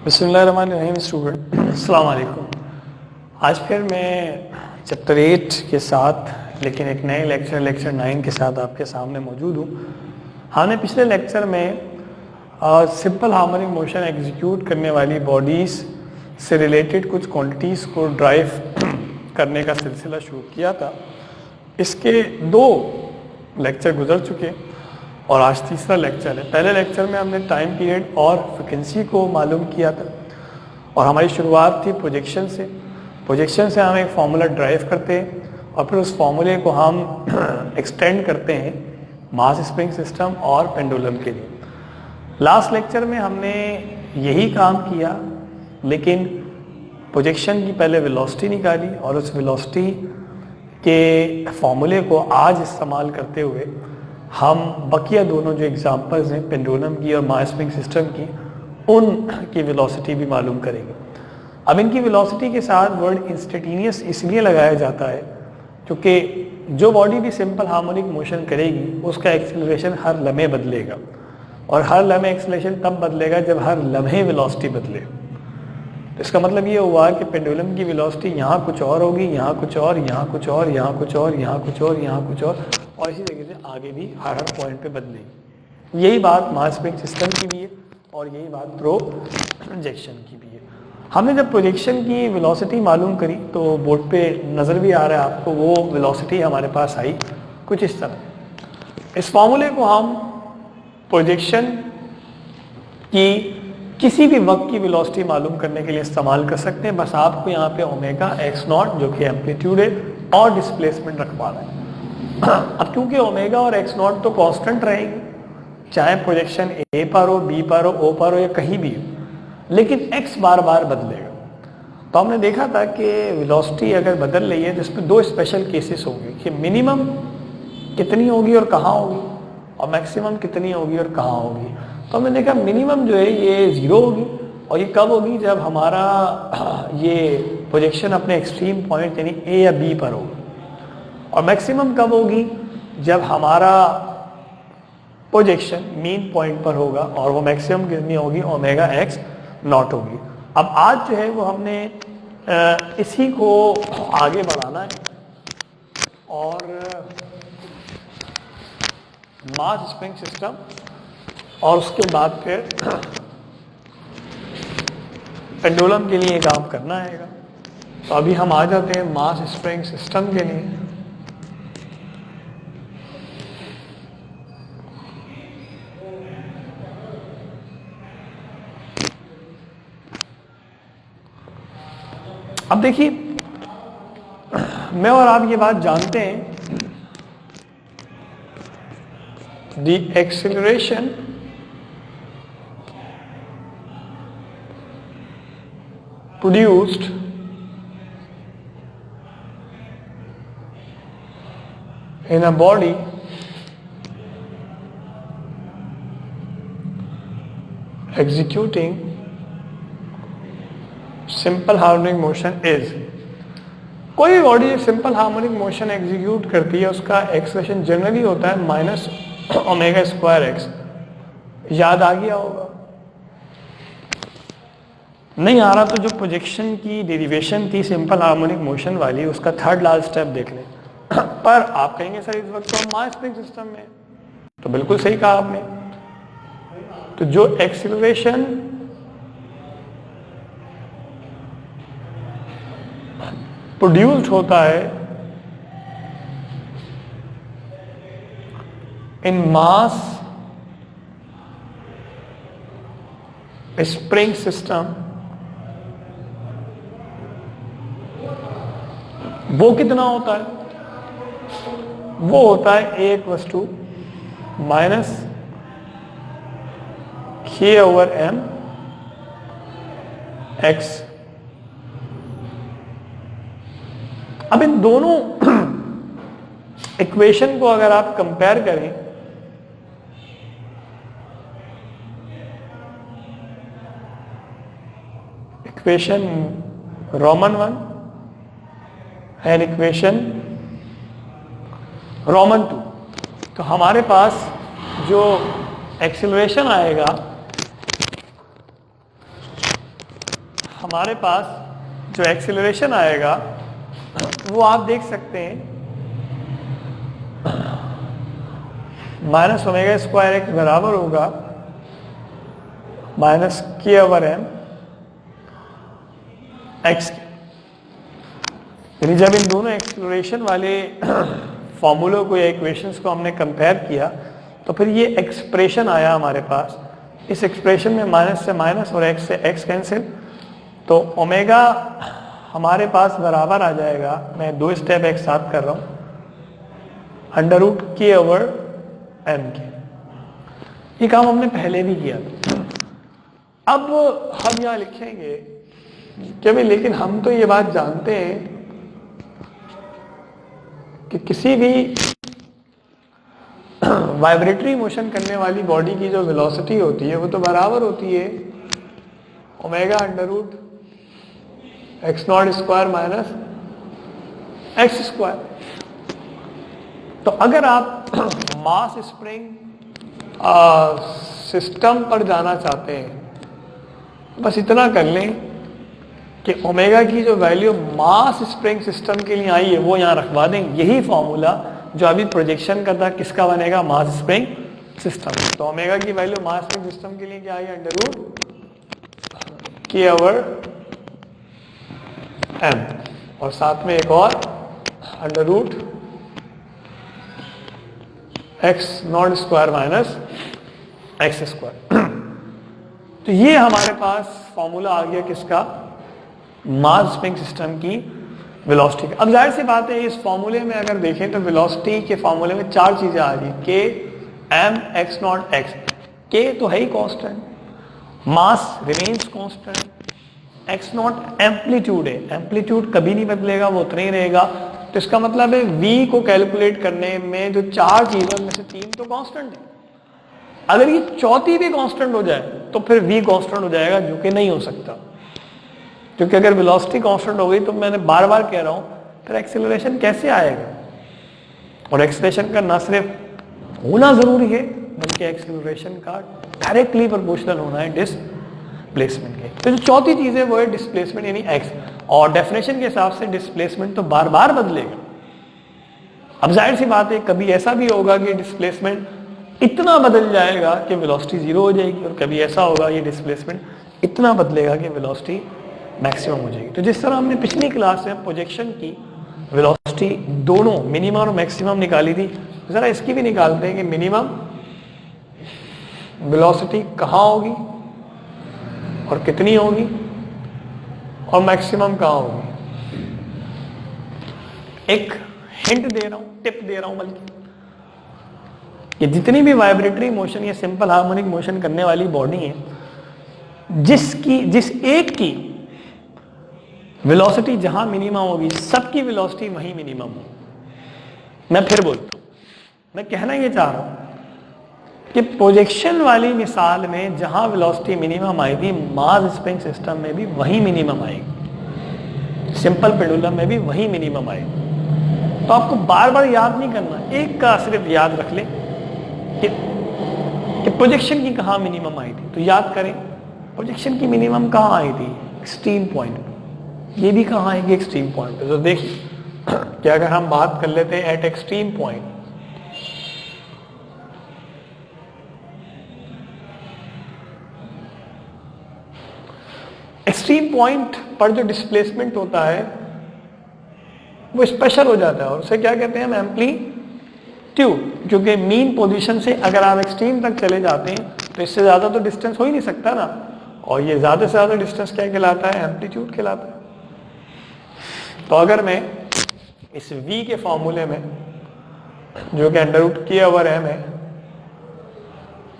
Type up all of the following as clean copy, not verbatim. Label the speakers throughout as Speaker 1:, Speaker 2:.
Speaker 1: बिस्मिल्लाहिर्रहमानिर्रहीम स्टूडेंट, अस्सलाम वालेकुम। आज फिर मैं चैप्टर 8 के साथ लेकिन एक नए लेक्चर 9 के साथ आपके सामने मौजूद हूँ। हमने पिछले लेक्चर में सिंपल हार्मोनिक मोशन एग्जीक्यूट करने वाली बॉडीज़ से रिलेटेड कुछ क्वांटिटीज़ को ड्राइव करने का सिलसिला शुरू किया था। इसके 2 लेक्चर गुजर चुके और आज तीसरा लेक्चर है। पहले लेक्चर में हमने टाइम पीरियड और फ्रिक्वेंसी को मालूम किया था और हमारी शुरुआत थी प्रोजेक्शन से। प्रोजेक्शन से हम एक फार्मूला ड्राइव करते हैं और फिर उस फार्मूले को हम एक्सटेंड करते हैं मास स्प्रिंग सिस्टम और पेंडुलम के लिए। लास्ट लेक्चर में हमने यही काम किया, लेकिन प्रोजेक्शन की पहले वेलोसिटी निकाली और उस वेलोसिटी के फार्मूले को आज इस्तेमाल करते हुए हम बकिया दोनों जो एग्जांपल्स हैं पेंडुलम की और मास स्प्रिंग सिस्टम की, उनकी वेलोसिटी भी मालूम करेंगे। अब इनकी वेलोसिटी के साथ वर्ड इंस्टेंटेनियस इसलिए लगाया जाता है क्योंकि जो बॉडी भी सिंपल हार्मोनिक मोशन करेगी उसका एक्सेलरेशन हर लम्हे बदलेगा और हर लम्हे एक्सेलरेशन तब बदलेगा जब हर लम्हे वेलोसिटी बदले। तो इसका मतलब ये हुआ कि पेंडुलम की वेलोसिटी यहाँ कुछ और होगी, यहाँ कुछ और, यहाँ कुछ और, यहाँ कुछ और, यहाँ कुछ और, यहाँ कुछ और इसी तरीके से आगे भी हर पॉइंट पे बदलेगी। यही बात मास स्प्रिंग सिस्टम की भी है और यही बात प्रोजेक्शन की भी है। हमने जब प्रोजेक्शन की वेलोसिटी मालूम करी तो बोर्ड पे नज़र भी आ रहा है आपको, वो वेलोसिटी हमारे पास आई कुछ इस तरह। इस फार्मूले को हम प्रोजेक्शन की किसी भी वक्त की वेलोसिटी मालूम करने के लिए इस्तेमाल कर सकते हैं। बस आपको यहाँ पे ओमेगा एक्स नॉट जो कि एम्पलीट्यूड है और डिस्प्लेसमेंट रखवाना है। अब क्योंकि ओमेगा और एक्स नॉट तो कांस्टेंट रहेंगे, चाहे प्रोजेक्शन ए पर हो, बी पर हो, ओ पर हो या कहीं भी हो, लेकिन एक्स बार बार बदलेगा। तो हमने देखा था कि वेलोसिटी अगर बदल रही है तो इसमें 2 स्पेशल केसेस होंगे कि मिनिमम कितनी होगी और कहाँ होगी और मैक्सिमम कितनी होगी और कहाँ होगी। तो हमने देखा मिनिमम जो है ये 0 होगी और ये कब होगी, जब हमारा ये प्रोजेक्शन अपने एक्सट्रीम पॉइंट यानी ए या बी पर होगा, और मैक्सिमम कब होगी जब हमारा प्रोजेक्शन मीन पॉइंट पर होगा और वो मैक्सिमम कितनी होगी, ओमेगा एक्स नॉट होगी। अब आज जो है वो हमने इसी को आगे बढ़ाना है और मास स्प्रिंग सिस्टम और उसके बाद फिर पेंडुलम के लिए काम करना है। तो अभी हम आ जाते हैं मास स्प्रिंग सिस्टम के लिए। अब देखिए, मैं और आप ये बात जानते हैं, the acceleration produced in a body executing simple harmonic motion is, कोई भी बॉडी जो सिंपल हार्मोनिक मोशन एग्जीक्यूट करती है उसका एक्सेलरेशन जनरली होता है माइनस ओमेगा स्क्वायर एक्स। याद आ गया होगा? नहीं आ रहा तो जो प्रोजेक्शन की डेरिवेशन थी सिंपल हार्मोनिक मोशन वाली, उसका थर्ड लास्ट स्टेप देख लें। पर आप कहेंगे सर इस वक्त तो हम मास स्प्रिंग सिस्टम में, तो बिल्कुल सही कहा आपने। तो जो एक्सीलरेशन प्रोड्यूस्ड होता है इन मास स्प्रिंग सिस्टम, वो कितना होता है? वो होता है A = माइनस K/m x। अब इन दोनों इक्वेशन को अगर आप कंपेयर करें equation Roman 1 and equation Roman 2, तो हमारे पास जो एक्सेलरेशन आएगा हमारे पास जो एक्सेलरेशन आएगा वो आप देख सकते हैं माइनस ओमेगा स्क्वायर एक्स बराबर होगा माइनस के ओवर एम एक्स के। यानी जब इन दोनों एक्सेलरेशन वाले फॉर्मूलों को या इक्वेशंस को हमने कंपेयर किया तो फिर ये एक्सप्रेशन आया हमारे पास। इस एक्सप्रेशन में माइनस से माइनस और एक्स से एक्स कैंसिल, तो ओमेगा हमारे पास बराबर आ जाएगा, मैं दो स्टेप एक साथ कर रहा हूं, अंडर रूट के ओवर एम के। ये काम हमने पहले भी किया था। अब हम यहां लिखेंगे कि भाई लेकिन हम तो ये बात जानते हैं कि किसी भी वाइब्रेटरी मोशन करने वाली बॉडी की जो वेलोसिटी होती है वो तो बराबर होती है omega under root X not square minus X square. तो अगर आप मास स्प्रिंग सिस्टम पर जाना चाहते हैं बस इतना कर लें कि ओमेगा की जो वैल्यू मास स्प्रिंग सिस्टम के लिए आई है वो यहां रखवा दें। यही फॉर्मूला जो अभी प्रोजेक्शन का था किसका बनेगा, मास स्प्रिंग सिस्टम। तो ओमेगा की वैल्यू मास स्प्रिंग सिस्टम के लिए क्या आई, अंडर रूट के ओवर एम, और साथ में एक और under root X not square minus X square. तो ये हमारे पास फॉर्मूला आ गया किसका, मास स्प्रिंग सिस्टम की वेलोसिटी का। अब जाहिर सी बात है इस फॉर्मूले में अगर देखें तो वेलोसिटी के फॉर्मूले में चार चीजें आ रही, के M x not x. K तो है ही constant, mass remains constant, X naught amplitude है, एम्पलीट्यूड कभी नहीं बदलेगा, वो उतना ही रहेगा। तो इसका मतलब है v को कैलकुलेट करने में जो चार चीजों में से तीन तो कांस्टेंट है। अगर ये चौथी भी कांस्टेंट हो जाए तो फिर v कांस्टेंट हो जाएगा, जो कि नहीं हो सकता, क्योंकि अगर वेलोसिटी कांस्टेंट हो गई तो मैंने बार बार कह रहा हूं फिर एक्सेलरेशन कैसे आएगा। और एक्सेलरेशन का ना सिर्फ होना जरूरी है बल्कि एक्सेलरेशन का डायरेक्टली प्रोपोर्शनल होना है डिस्प्लेसमेंट के। तो जो चौथी चीज है वो है डिस्प्लेसमेंट यानी एक्स, और डेफिनेशन के हिसाब से डिस्प्लेसमेंट तो बार बार बदलेगा। अब जाहिर सी बात है कभी ऐसा भी होगा कि डिस्प्लेसमेंट इतना बदल जाएगा कि वेलोसिटी जीरो हो जाएगी, और कभी ऐसा होगा ये डिस्प्लेसमेंट इतना बदलेगा कि वेलोसिटी मैक्सिमम हो जाएगी। तो जिस तरह हमने पिछली क्लास में प्रोजेक्शन की वेलोसिटी दोनों मिनिमम और मैक्सिमम निकाली थी, जरा इसकी भी निकालते हैं कि मिनिमम वेलोसिटी कहाँ होगी और कितनी होगी और मैक्सिमम कहाँ होगी। एक हिंट दे रहा हूं, टिप दे रहा हूं बल्कि, कि जितनी भी वाइब्रेटरी मोशन या सिंपल हार्मोनिक मोशन करने वाली बॉडी है, जिस एक की वेलोसिटी जहां मिनिमम होगी सबकी वेलोसिटी वहीं मिनिमम हो। मैं फिर बोलता हूं, मैं कहना ये चाह रहा हूं कि प्रोजेक्शन वाली मिसाल में जहां वेलोसिटी मिनिमम आई थी मास स्प्रिंग सिस्टम में भी वही मिनिमम आएगी, सिंपल पेंडुलम में भी वही मिनिमम आएगी। तो आपको बार बार याद नहीं करना, एक का सिर्फ याद रख ले कि प्रोजेक्शन की कहां मिनिमम आई थी। तो याद करें प्रोजेक्शन की मिनिमम कहां आई थी, एक्सट्रीम पॉइंट। ये भी कहां आएगी, एक्सट्रीम पॉइंट पे। तो देखिए कि अगर हम बात कर लेते हैं eight extreme point, extreme point पर जो डिस्प्लेसमेंट होता है वो स्पेशल हो जाता है, और उसे क्या कहते हैं हम, एम्पलीट्यूड। क्योंकि मीन पोजीशन से अगर आप एक्सट्रीम तक चले जाते हैं तो इससे ज्यादा तो डिस्टेंस हो ही नहीं सकता ना, और ये ज्यादा से ज्यादा डिस्टेंस क्या कहलाता है, एम्पलीट्यूड कहलाता है। तो अगर मैं इस v के फॉर्मूले में जो कि अंडर रूट के ओवर एम है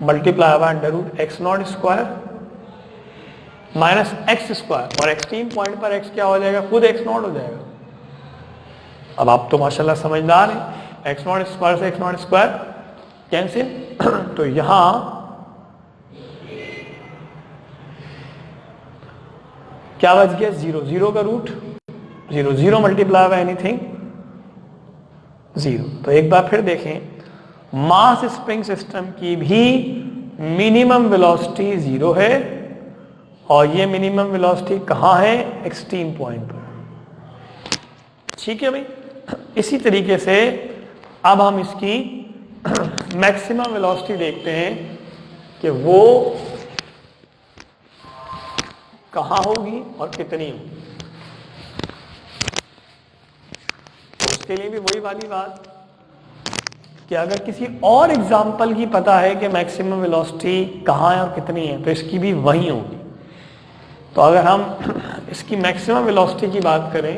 Speaker 1: multiply by under root X not square minus X square, और एक्सट्रीम पॉइंट पर x क्या हो जाएगा, खुद एक्स नॉट हो जाएगा। अब आप तो माशाल्लाह समझदार हैं, एक्स नॉट स्क्वायर से एक्स नॉट स्क्वायर कैंसिल, तो यहां क्या बच गया, जीरो, जीरो का root zero, zero multiply by anything zero. तो एक बार फिर देखें, मास स्प्रिंग सिस्टम की भी मिनिमम वेलोसिटी जीरो है और ये मिनिमम वेलोसिटी कहाँ है, एक्सट्रीम पॉइंट पर। ठीक है भाई। इसी तरीके से अब हम इसकी मैक्सिमम वेलोसिटी देखते हैं कि वो कहाँ होगी और कितनी होगी। तो उसके लिए भी वही वाली बात कि अगर किसी और एग्जाम्पल की पता है कि मैक्सिमम वेलोसिटी कहाँ है और कितनी है, तो इसकी भी वही होगी। तो अगर हम इसकी मैक्सिमम वेलोसिटी की बात करें,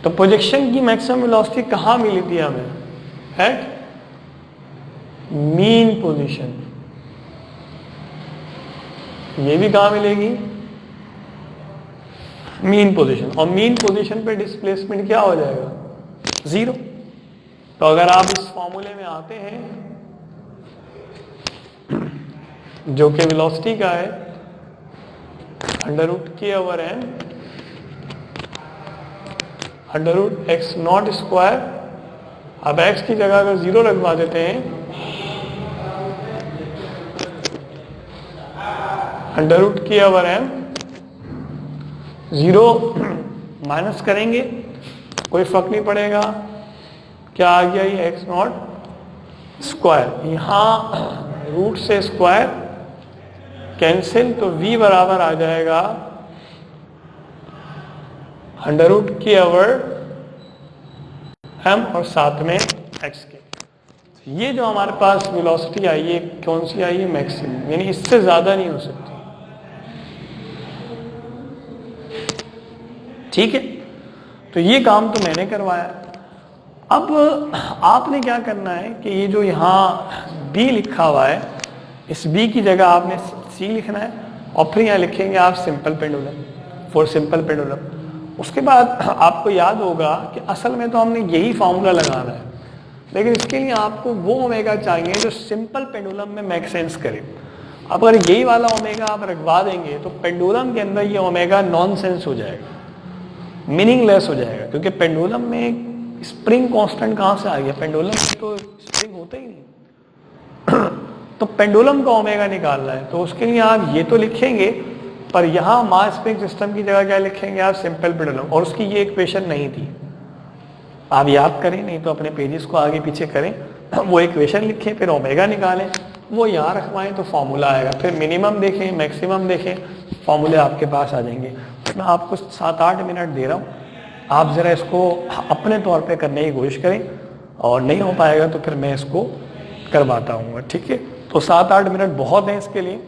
Speaker 1: तो प्रोजेक्शन की मैक्सिमम वेलोसिटी कहाँ मिली थी हमें, एट मीन पोजीशन। ये भी कहाँ मिलेगी, मीन पोजीशन। और मीन पोजीशन पे डिस्प्लेसमेंट क्या हो जाएगा, 0। तो अगर आप इस फॉर्मूले में आते हैं जो कि वेलोसिटी का है √k/m √x0²। अब x की जगह अगर 0 लगवा देते हैं, √k/m 0 माइनस करेंगे कोई फर्क नहीं पड़ेगा, क्या आ गया ये x0²। यहाँ रूट से स्क्वायर कैंसिल, तो v बराबर आ जाएगा √k/m और साथ में x के। ये जो हमारे पास वेलोसिटी आई है, कौन सी आई है, मैक्सिमम, यानी इससे ज्यादा नहीं हो सकती। ठीक है। तो ये काम तो मैंने करवाया। अब आपने क्या करना है कि ये जो यहाँ b लिखा हुआ है, इस b की जगह आपने c लिखना है और फिर यहाँ लिखेंगे आप simple pendulum, for simple pendulum. उसके बाद आपको याद होगा कि असल में तो हमने यही फॉर्मूला लगाना है, लेकिन इसके लिए आपको वो ओमेगा चाहिए जो सिंपल पेंडुलम में मेक सेंस करे। अब अगर यही वाला ओमेगा आप रखवा देंगे तो पेंडुलम के अंदर ये ओमेगा नॉनसेंस हो जाएगा, मीनिंगलेस हो जाएगा, क्योंकि पेंडुलम में स्प्रिंग कांस्टेंट कहाँ से आ गया, पेंडुलम में तो स्प्रिंग होता ही नहीं। तो पेंडुलम का ओमेगा निकालना है, तो उसके लिए आप ये तो लिखेंगे, पर यहाँ मास स्प्रिंग सिस्टम की जगह क्या लिखेंगे आप, सिंपल पेंडुलम। और उसकी ये इक्वेशन नहीं थी, आप याद करें, नहीं तो अपने पेजेस को आगे पीछे करें, वो इक्वेशन लिखें, फिर ओमेगा निकालें, वो यहाँ रखवाएं तो फॉर्मूला आएगा। फिर मिनिमम देखें, मैक्सिमम देखें, फॉर्मूले आपके पास आ जाएंगे। मैं आपको 7-8 मिनट दे रहा हूँ, आप ज़रा इसको अपने तौर पे करने की कोशिश करें, और नहीं हो पाएगा तो फिर मैं इसको करवाता हूँ। ठीक है। तो 7-8 मिनट बहुत हैं इसके लिए।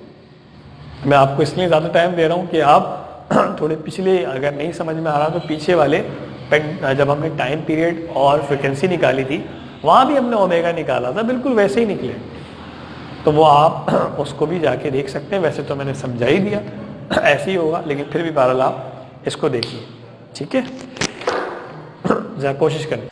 Speaker 1: मैं आपको इसलिए ज़्यादा टाइम दे रहा हूँ कि आप थोड़े पिछले, अगर नहीं समझ में आ रहा तो पीछे वाले जब हमने टाइम पीरियड और फ्रिक्वेंसी निकाली थी, वहाँ भी हमने ओमेगा निकाला था, बिल्कुल वैसे ही निकले। तो वो आप उसको भी जाके देख सकते हैं। वैसे तो मैंने समझा ही दिया, ऐसे ही होगा, लेकिन फिर भी बहरहाल आप इसको देखिए। ठीक है, जरा कोशिश करें।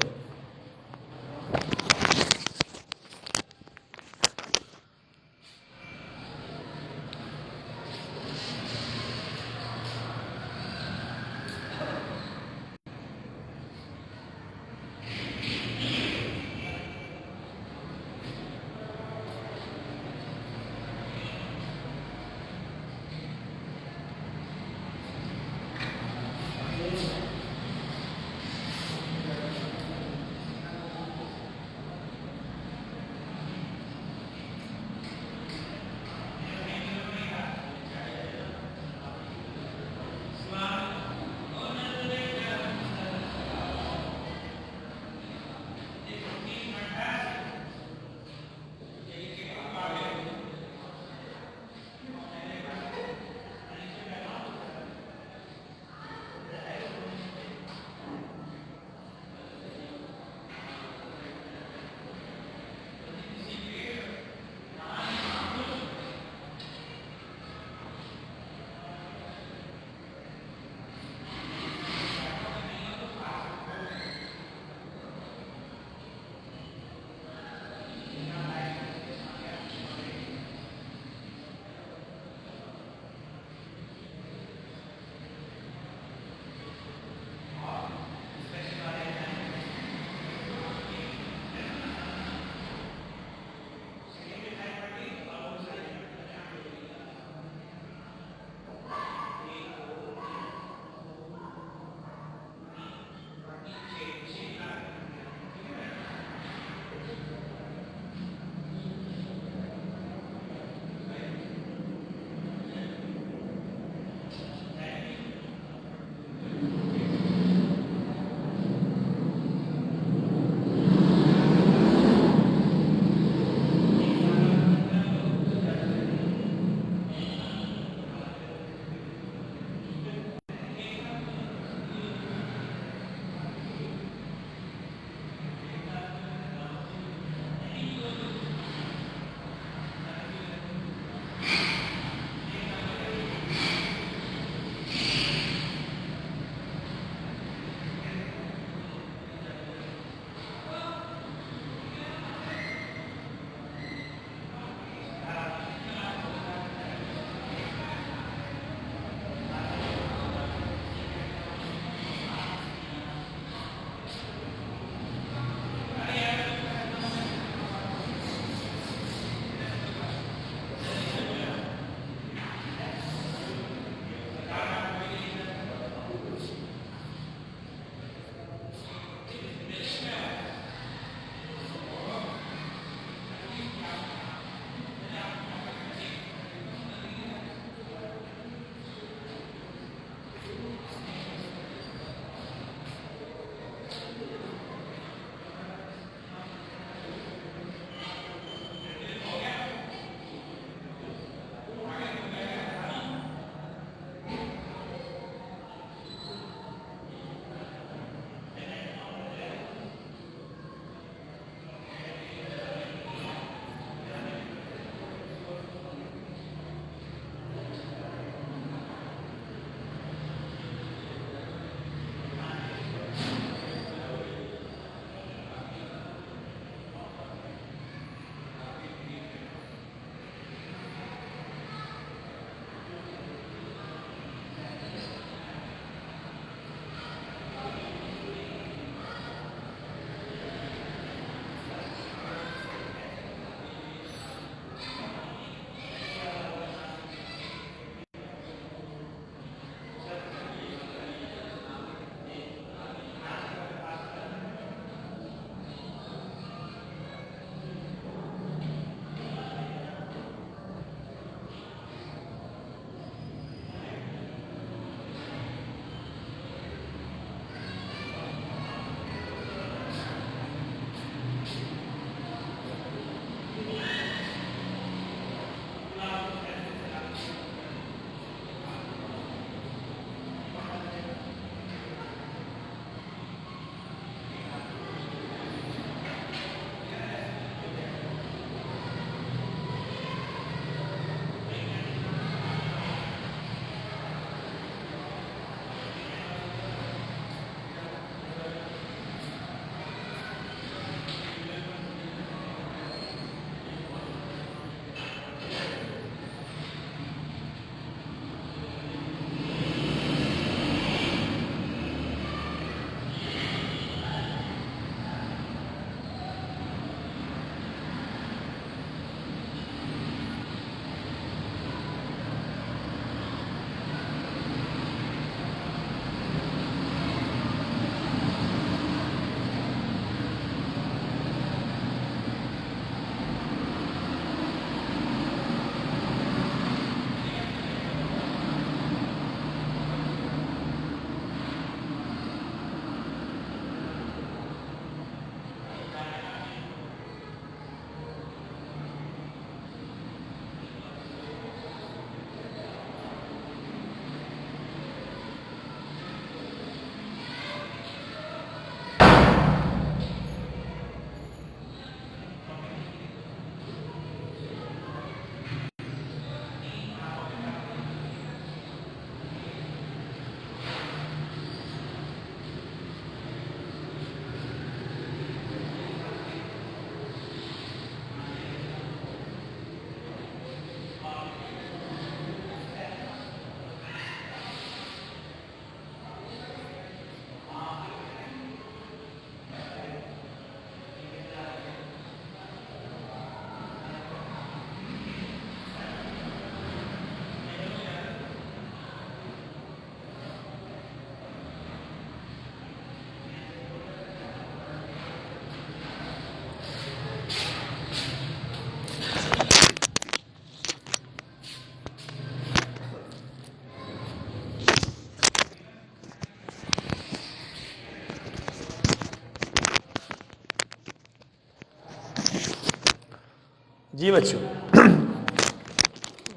Speaker 1: जी बच्चों,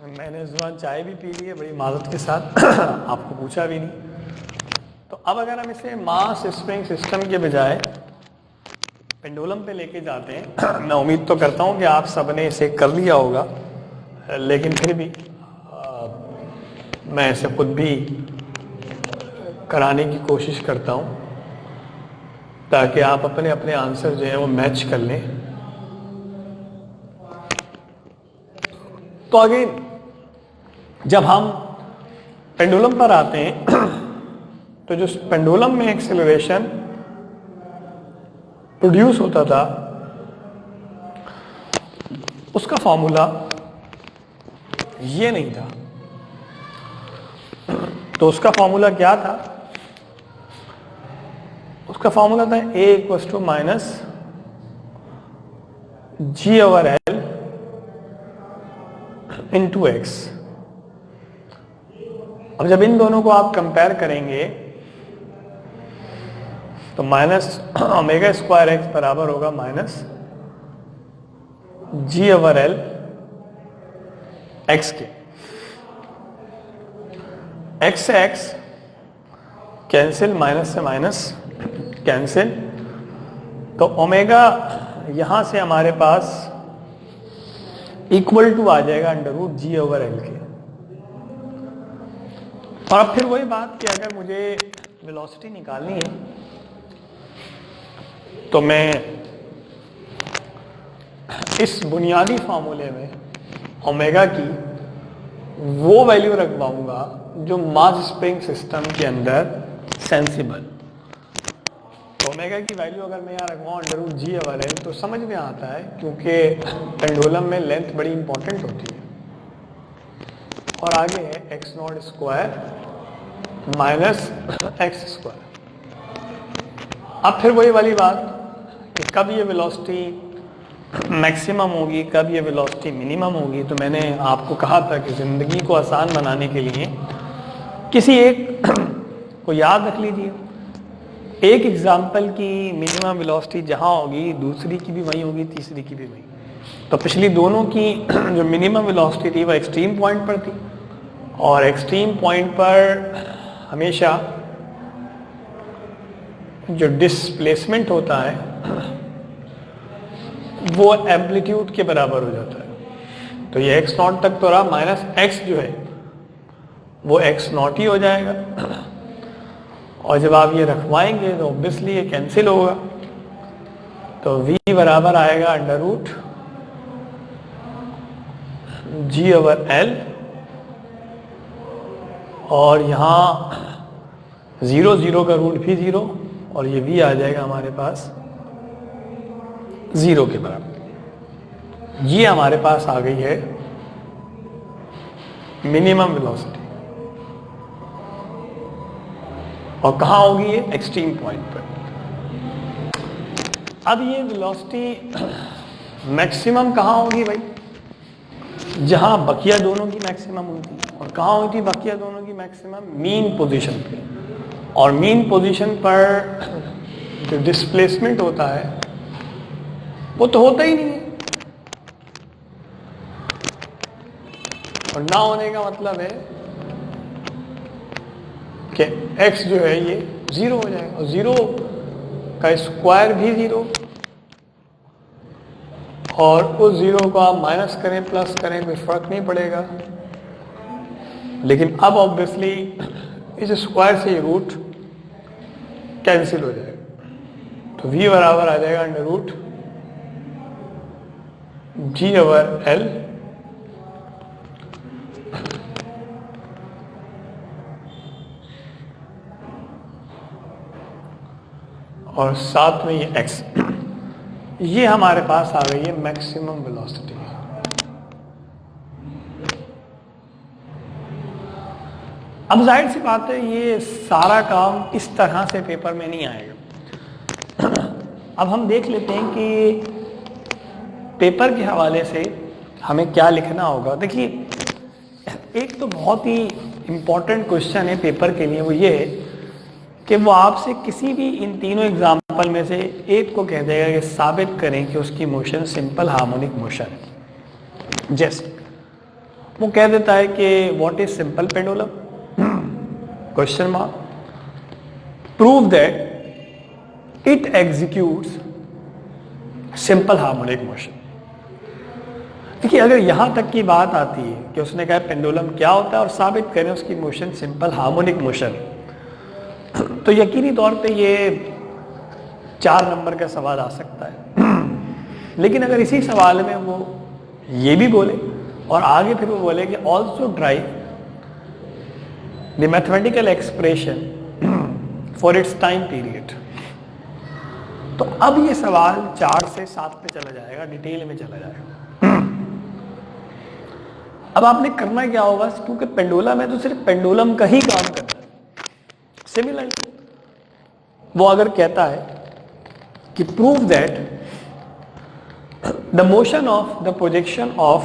Speaker 1: मैंने इस दौरान चाय भी पी ली है बड़ी मादत के साथ आपको पूछा भी नहीं। तो अब अगर हम इसे मास स्प्रिंग सिस्टम के बजाय पेंडुलम पे लेके जाते हैं मैं उम्मीद तो करता हूँ कि आप सबने इसे कर लिया होगा, लेकिन फिर भी मैं इसे खुद भी कराने की कोशिश करता हूँ ताकि आप अपने अपने आंसर जो है वो मैच कर लें। तो अगेन जब हम पेंडुलम पर आते हैं तो जो पेंडुलम में एक्सेलरेशन प्रोड्यूस होता था उसका फॉर्मूला ये नहीं था। तो उसका फॉर्मूला क्या था? उसका फॉर्मूला था A equals to minus G/L into X. अब जब इन दोनों को आप कंपेयर करेंगे तो माइनस ओमेगा स्क्वायर एक्स बराबर होगा माइनस G/L एक्स के। एक्स से एक्स कैंसिल, माइनस से माइनस कैंसिल, तो ओमेगा यहां से हमारे पास इक्वल टू आ जाएगा अंडर रूट G/L के। और अब फिर वही बात कि अगर मुझे वेलोसिटी निकालनी है तो मैं इस बुनियादी फॉर्मूले में ओमेगा की वो वैल्यू रख पाऊंगा जो मास स्प्रिंग सिस्टम के अंदर सेंसिबल। तो ओमेगा की वैल्यू अगर मैं यहाँ रखवाऊँ अंडर रूट G/L तो समझ में आता है, क्योंकि पेंडुलम में लेंथ बड़ी इंपॉर्टेंट होती है। और आगे है x not square minus X square. अब फिर वही वाली बात कि कब ये वेलोसिटी मैक्सिमम होगी, कब ये वेलोसिटी मिनिमम होगी। तो मैंने आपको कहा था कि ज़िंदगी को आसान बनाने के लिए किसी एक को याद रख लीजिए। एक एग्जाम्पल की मिनिमम वेलोसिटी जहाँ होगी दूसरी की भी वही होगी, तीसरी की भी वही। तो पिछली दोनों की जो मिनिमम वेलोसिटी थी वह एक्सट्रीम पॉइंट पर थी, और एक्सट्रीम पॉइंट पर हमेशा जो डिस्प्लेसमेंट होता है वो एम्पलीट्यूड के बराबर हो जाता है। तो ये एक्स नॉट तक तो रहा, माइनस एक्स जो है वो एक्स नॉट ही हो जाएगा। और जब आप ये रखवाएंगे तो ऑब्वियसली ये कैंसिल होगा। तो v बराबर आएगा अंडर रूट G/L, और यहाँ 0 0 का रूट भी 0, और ये v आ जाएगा हमारे पास 0 के बराबर। ये हमारे पास आ गई है मिनिमम वेलोसिटी। और कहाँ होगी ये? एक्सट्रीम पॉइंट पर। अब ये वेलोसिटी मैक्सिमम कहाँ होगी भाई? जहां बकिया दोनों की मैक्सिमम होती है। और कहाँ होती है बकिया दोनों की मैक्सिमम? मीन पोजीशन पे। और मीन पोजीशन पर जो डिस्प्लेसमेंट होता है वो तो होता ही नहीं है। और ना होने का मतलब है कि x जो है ये 0 हो जाएगा, और 0 का स्क्वायर भी 0, और उस 0 को आप माइनस करें प्लस करें कोई फर्क नहीं पड़ेगा। लेकिन अब ऑब्वियसली इस स्क्वायर से रूट कैंसिल हो जाएगा। तो v बराबर आ जाएगा अंडर रूट G/L और साथ में ये x। ये हमारे पास आ गई है मैक्सिमम वेलोसिटी। अब जाहिर सी बात है ये सारा काम इस तरह से पेपर में नहीं आएगा। अब हम देख लेते हैं कि पेपर के हवाले से हमें क्या लिखना होगा। देखिए, एक तो बहुत ही इम्पोर्टेंट क्वेश्चन है पेपर के लिए, वो ये है कि वो आपसे किसी भी इन तीनों एग्जाम्पल में से एक को कह देगा कि साबित करें कि उसकी मोशन सिंपल हार्मोनिक मोशन है। जस्ट वो कह देता है कि what is simple pendulum, question mark, prove that it executes simple harmonic motion. देखिए अगर यहां तक की बात आती है कि उसने कहा पेंडुलम क्या होता है और साबित करें उसकी मोशन सिंपल हार्मोनिक मोशन, तो यकीनी तौर पे ये 4 नंबर का सवाल आ सकता है। लेकिन अगर इसी सवाल में वो ये भी बोले और आगे फिर वो बोले कि also drive the mathematical expression for its time period, तो अब ये सवाल 4 से 7 पे चला जाएगा, डिटेल में चला जाएगा। अब आपने करना क्या होगा, क्योंकि पेंडुलम है तो सिर्फ पेंडुलम का ही काम करना है। सिमिलरली वो अगर कहता है कि prove that the motion of the projection of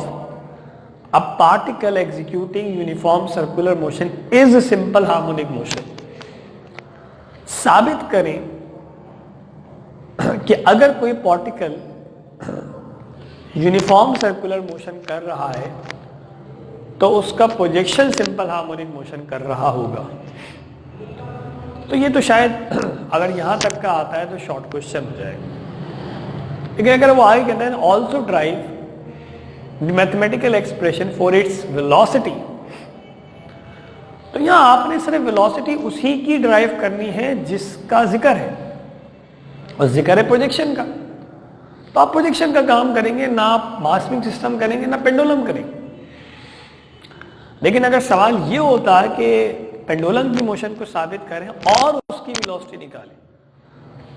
Speaker 1: a particle executing uniform circular motion is simple harmonic motion, साबित करें कि अगर कोई पार्टिकल यूनिफॉर्म सर्कुलर मोशन कर रहा है तो उसका प्रोजेक्शन सिंपल हार्मोनिक मोशन कर रहा होगा। तो ये तो शायद अगर यहां तक का आता है तो शॉर्ट क्वेश्चन हो जाएगा। लेकिन अगर वो आगे कहते हैं also drive the mathematical expression for its velocity, तो यहां आपने सिर्फ वेलोसिटी उसी की ड्राइव करनी है जिसका जिक्र है, और जिक्र है प्रोजेक्शन का। तो आप प्रोजेक्शन का काम करेंगे, ना आप मास सिस्टम करेंगे ना पेंडुलम करेंगे। लेकिन अगर सवाल ये होता है कि पेंडुलम की मोशन को साबित करें और उसकी वेलोसिटी निकालें,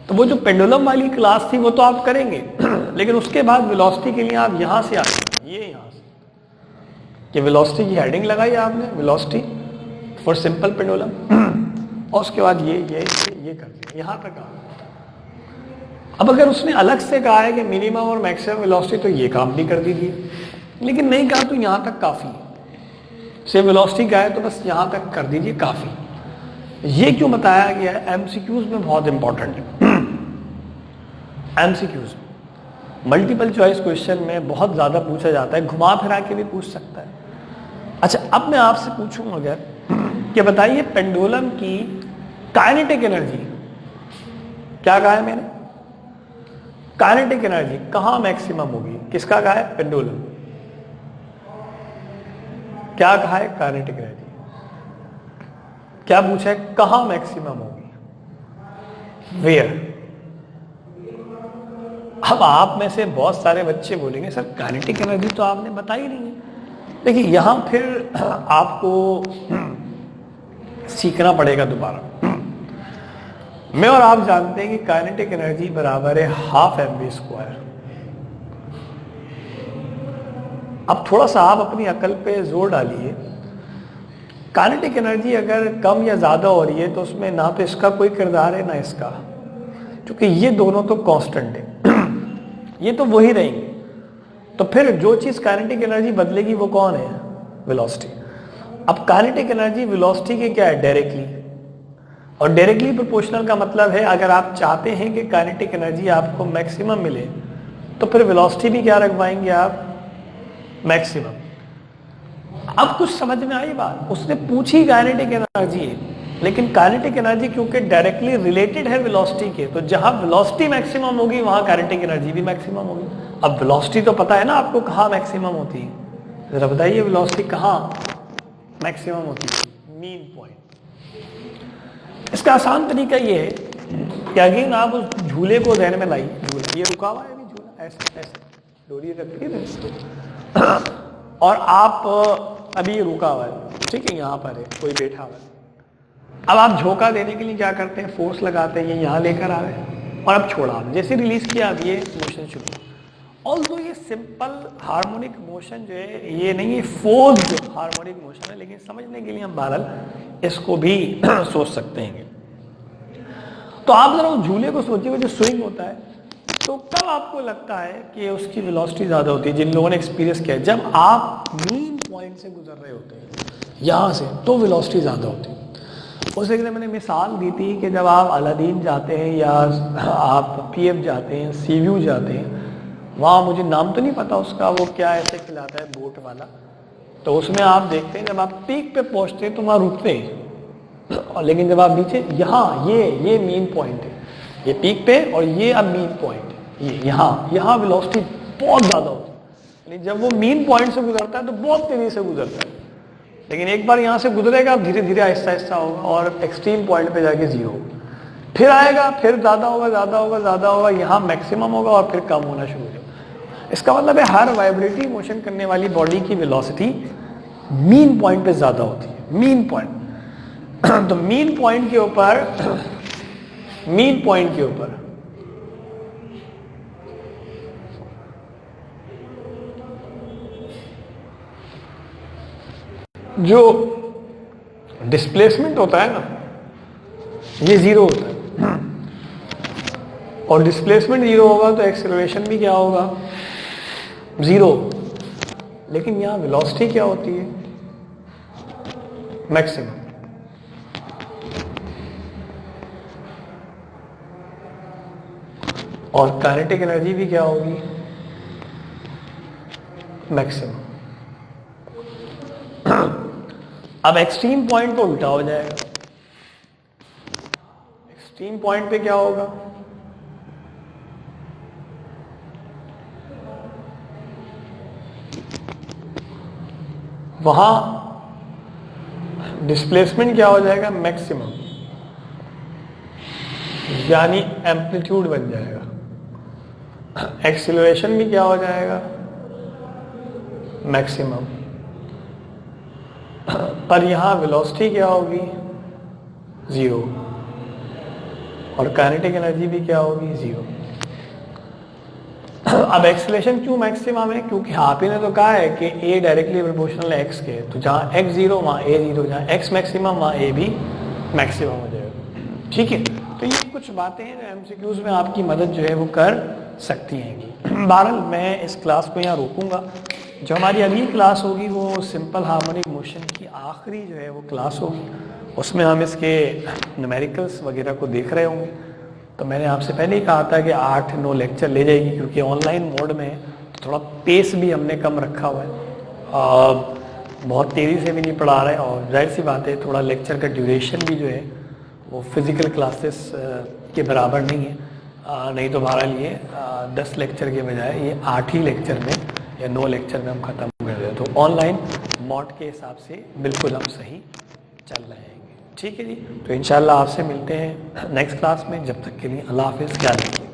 Speaker 1: तो वो जो पेंडुलम वाली क्लास थी वो तो आप करेंगे, लेकिन उसके बाद वेलोसिटी के लिए आप यहां से आए, ये यहां से कि वेलोसिटी की हेडिंग लगाई आपने, वेलोसिटी फॉर सिंपल पेंडुलम, और उसके बाद ये कर दिया, यहां तक आ। अब अगर उसने अलग से कहा है कि मिनिमम और मैक्सिमम वेलोसिटी, तो ये काम भी कर दीजिए, लेकिन नहीं कहा तो यहां तक काफी है। से वेलोसिटी का है तो बस यहां तक कर दीजिए, काफी। ये क्यों बताया गया है, एमसीक्यूज में बहुत इंपॉर्टेंट है। एमसीक्यूज मल्टीपल चॉइस क्वेश्चन में बहुत ज्यादा पूछा जाता है, घुमा फिरा के भी पूछ सकता है। अच्छा अब मैं आपसे पूछूं अगर कि बताइए पेंडुलम की काइनेटिक एनर्जी, क्या कहा है मैंने, काइनेटिक एनर्जी कहां मैक्सिमम होगी, किसका कहा है, पेंडुलम। क्या कहा है, काइनेटिक एनर्जी। क्या पूछा है, कहां मैक्सिमम होगी, वेयर। अब आप में से बहुत सारे बच्चे बोलेंगे सर काइनेटिक एनर्जी तो आपने बताई नहीं है। देखिए यहां फिर आपको सीखना पड़ेगा दोबारा। मैं और आप जानते हैं कि काइनेटिक एनर्जी बराबर है हाफ mv²। अब थोड़ा सा आप अपनी अकल पे जोर डालिए, काइनेटिक एनर्जी अगर कम या ज्यादा हो रही है तो उसमें ना तो इसका कोई किरदार है ना इसका, क्योंकि ये दोनों तो कांस्टेंट है, ये तो वही रहेंगे। तो फिर जो चीज काइनेटिक एनर्जी बदलेगी वो कौन है, वेलोसिटी। अब काइनेटिक एनर्जी वेलोसिटी के क्या है, डायरेक्टली, और डायरेक्टली प्रोपोर्शनल का मतलब है अगर आप चाहते हैं कि काइनेटिक एनर्जी आपको मैक्सिमम मिले तो फिर वेलोसिटी भी क्या रखवाएंगे आप, मैक्सिमम। अब कुछ समझ में आई बात, उसने पूछी काइनेटिक एनर्जी है, लेकिन काइनेटिक एनर्जी क्योंकि डायरेक्टली रिलेटेड है वेलोसिटी के, तो जहां वेलोसिटी मैक्सिमम होगी वहां काइनेटिक एनर्जी भी मैक्सिमम होगी। अब वेलोसिटी तो पता है ना आपको कहां मैक्सिमम होती है, जरा बताइए वेलोसिटी कहां मैक्सिमम होती है, मीन पॉइंट। इसका आसान तरीका ये है कि अगेन आप उस झूले को ध्यान में लाइए, झूला ये रुका हुआ है अभी, झूला ऐसे ऐसे डोरी रखी है और आप अभी ये रुका हुआ है, ठीक है, यहाँ पर है कोई बैठा हुआ है। अब आप झोंका देने के लिए क्या करते हैं, फोर्स लगाते हैं, ये यहाँ लेकर आ रहे और अब छोड़ा, आप जैसे रिलीज किया अब ये मोशन शुरू। ऑल्सो ये सिंपल हार्मोनिक मोशन जो है ये नहीं है फोर्स्ड हार्मोनिक मोशन है, लेकिन समझने के लिए हम बहरहाल इसको भी सोच सकते हैं। तो आप जरा उस झूले को सोचिए, जो स्विंग होता है तो कब आपको लगता है कि उसकी वेलोसिटी ज्यादा होती है, जिन लोगों ने एक्सपीरियंस किया है, जब आप मीन पॉइंट से गुजर रहे होते हैं यहां से, तो वेलोसिटी ज्यादा होती है। उसके लिए मैंने मिसाल दी थी कि जब आप अलादीन जाते हैं या आप पीएफ जाते हैं, सीव्यू जाते हैं, वहाँ मुझे नाम तो नहीं पता उसका, वो क्या ऐसे खिलाता है बोट वाला, तो उसमें आप देखते हैं जब आप पीक पे पहुंचते हैं तो वहाँ रुकते हैं, और लेकिन जब आप नीचे यहाँ ये मेन पॉइंट है, ये पीक पे और ये अब मेन पॉइंट है, ये यहाँ वेलोसिटी बहुत ज़्यादा होती है। जब वो मेन पॉइंट से गुजरता है तो बहुत तेज़ी से गुजरता है, लेकिन एक बार यहाँ से गुजरेगा धीरे धीरे आहिस्ता आहिस्ता होगा और एक्सट्रीम पॉइंट पे जाके जीरो होगा, फिर आएगा, फिर ज़्यादा होगा, यहाँ मैक्सिमम होगा और फिर कम होना शुरू हो जाएगा। इसका मतलब है हर वाइब्रेटरी मोशन करने वाली बॉडी की वेलोसिटी मीन पॉइंट पे ज़्यादा होती है, मीन पॉइंट। तो मीन पॉइंट के ऊपर जो डिस्प्लेसमेंट होता है ना, ये जीरो होता है, और डिस्प्लेसमेंट जीरो होगा तो एक्सेलरेशन भी क्या होगा, जीरो। लेकिन यहां वेलोसिटी क्या होती है, मैक्सिमम। और काइनेटिक एनर्जी भी क्या होगी, मैक्सिमम। अब एक्सट्रीम पॉइंट तो उल्टा हो जाएगा, एक्सट्रीम पॉइंट पे क्या होगा, वहां डिस्प्लेसमेंट क्या हो जाएगा, मैक्सिमम, यानी एम्पलीट्यूड बन जाएगा। एक्सीलरेशन भी क्या हो जाएगा, मैक्सिमम। पर यहां वेलोसिटी क्या होगी, जीरो, और काइनेटिक एनर्जी भी क्या होगी, जीरो। अब एक्सीलरेशन क्यों मैक्सिमम है, क्योंकि आप ही ने तो कहा है कि ए डायरेक्टली प्रोपोर्शनल है एक्स के, तो जहां एक्स जीरो वहां ए जीरो, जहां एक्स मैक्सिमम वहां ए भी मैक्सिमम हो जाएगा। ठीक है, तो ये कुछ बातें हैं जो एमसीक्यूज में आपकी मदद जो है वो कर सकती हैं। बहरहाल मैं इस क्लास को यहाँ रोकूंगा। जो हमारी अगली क्लास होगी वो सिंपल हार्मोनिक मोशन की आखिरी जो है वो क्लास होगी, उसमें हम इसके न्यूमेरिकल्स वगैरह को देख रहे होंगे। तो मैंने आपसे पहले ही कहा था कि 8-9 लेक्चर ले जाएगी, क्योंकि ऑनलाइन मोड में तो थोड़ा पेस भी हमने कम रखा हुआ है, बहुत तेज़ी से भी नहीं पढ़ा रहे, और जाहिर सी बात है थोड़ा लेक्चर का ड्यूरेशन भी जो है वो फिज़िकल क्लासेस के बराबर नहीं है। नहीं तो बहरहाल ये 10 लेक्चर के बजाय ये 8 ही लेक्चर में या 9 लेक्चर में हम ख़त्म कर रहे हैं। तो ऑनलाइन मोड के हिसाब से बिल्कुल हम सही चल रहे हैं। ठीक है जी, तो इंशाल्लाह आपसे मिलते हैं नेक्स्ट क्लास में। जब तक के लिए अल्लाह हाफिज़, ख्याल रखिए।